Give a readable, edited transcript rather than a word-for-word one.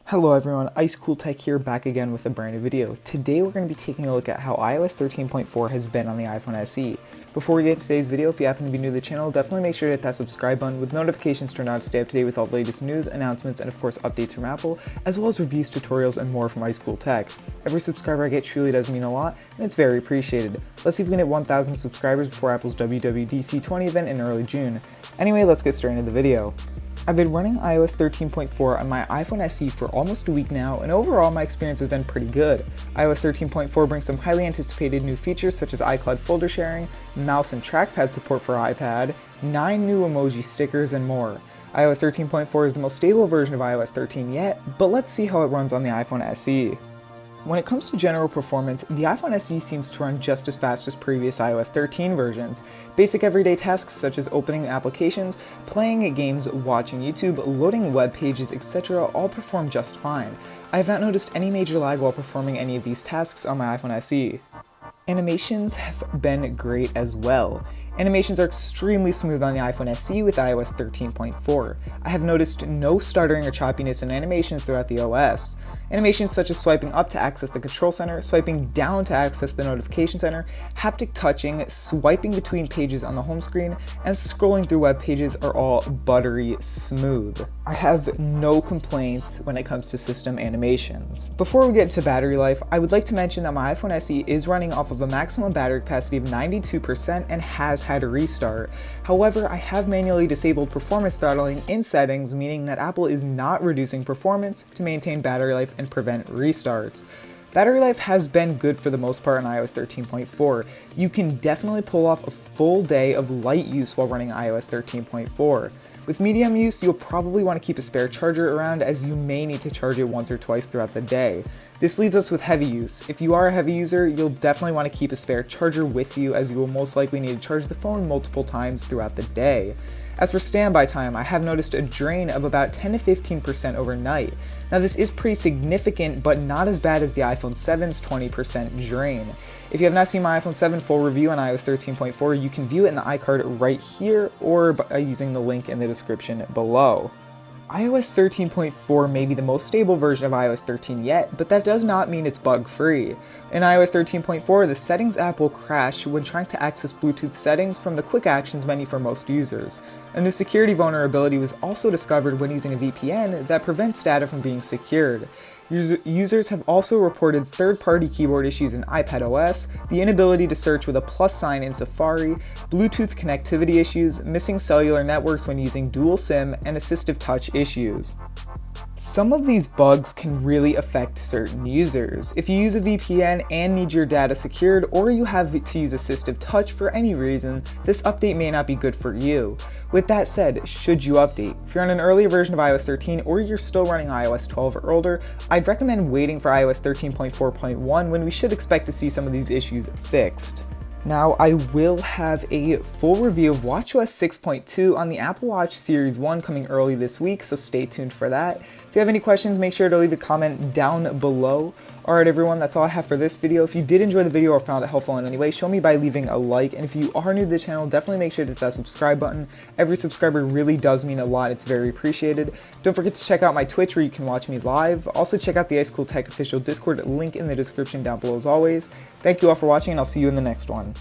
Hello everyone, IceCool Tech here, back again with a brand new video. Today we're going to be taking a look at how iOS 13.4 has been on the iPhone SE. Before we get into today's video, if you happen to be new to the channel, definitely make sure to hit that subscribe button with notifications turned on to stay up to date with all the latest news, announcements, and of course updates from Apple, as well as reviews, tutorials, and more from IceCool Tech. Every subscriber I get truly does mean a lot, and it's very appreciated. Let's see if we can hit 1,000 subscribers before Apple's WWDC 20 event in early June. Anyway, let's get straight into the video. I've been running iOS 13.4 on my iPhone SE for almost a week now, and overall my experience has been pretty good. iOS 13.4 brings some highly anticipated new features such as iCloud folder sharing, mouse and trackpad support for iPad, 9 new emoji stickers, and more. iOS 13.4 is the most stable version of iOS 13 yet, but let's see how it runs on the iPhone SE. When it comes to general performance, the iPhone SE seems to run just as fast as previous iOS 13 versions. Basic everyday tasks such as opening applications, playing games, watching YouTube, loading web pages, etc. all perform just fine. I have not noticed any major lag while performing any of these tasks on my iPhone SE. Animations have been great as well. Animations are extremely smooth on the iPhone SE with iOS 13.4. I have noticed no stuttering or choppiness in animations throughout the OS. Animations such as swiping up to access the control center, swiping down to access the notification center, haptic touching, swiping between pages on the home screen, and scrolling through web pages are all buttery smooth. I have no complaints when it comes to system animations. Before we get into battery life, I would like to mention that my iPhone SE is running off of a maximum battery capacity of 92% and has had a restart. However, I have manually disabled performance throttling in settings, meaning that Apple is not reducing performance to maintain battery life and prevent restarts. Battery life has been good for the most part on iOS 13.4. You can definitely pull off a full day of light use while running iOS 13.4. With medium use, you'll probably want to keep a spare charger around, as you may need to charge it once or twice throughout the day. This leaves us with heavy use. If you are a heavy user, you'll definitely want to keep a spare charger with you, as you will most likely need to charge the phone multiple times throughout the day. As for standby time, I have noticed a drain of about 10 to 15% overnight. Now this is pretty significant, but not as bad as the iPhone 7's 20% drain. If you have not seen my iPhone 7 full review on iOS 13.4, you can view it in the iCard right here or by using the link in the description below. iOS 13.4 may be the most stable version of iOS 13 yet, but that does not mean it's bug-free. In iOS 13.4, the Settings app will crash when trying to access Bluetooth settings from the Quick Actions menu for most users. A new security vulnerability was also discovered when using a VPN that prevents data from being secured. Users have also reported third-party keyboard issues in iPadOS, the inability to search with a plus sign in Safari, Bluetooth connectivity issues, missing cellular networks when using dual SIM, and assistive touch issues. Some of these bugs can really affect certain users. If you use a VPN and need your data secured, or you have to use assistive touch for any reason, this update may not be good for you. With that said, should you update? If you're on an earlier version of iOS 13 or you're still running iOS 12 or older, I'd recommend waiting for iOS 13.4.1 when we should expect to see some of these issues fixed. Now, I will have a full review of WatchOS 6.2 on the Apple Watch Series 1 coming early this week, so stay tuned for that. If you have any questions, make sure to leave a comment down below. Alright everyone, that's all I have for this video. If you did enjoy the video or found it helpful in any way, show me by leaving a like, and if you are new to the channel, definitely make sure to hit that subscribe button. Every subscriber really does mean a lot, it's very appreciated. Don't forget to check out my Twitch where you can watch me live. Also check out the iCool Tech official Discord, link in the description down below as always. Thank you all for watching, and I'll see you in the next one.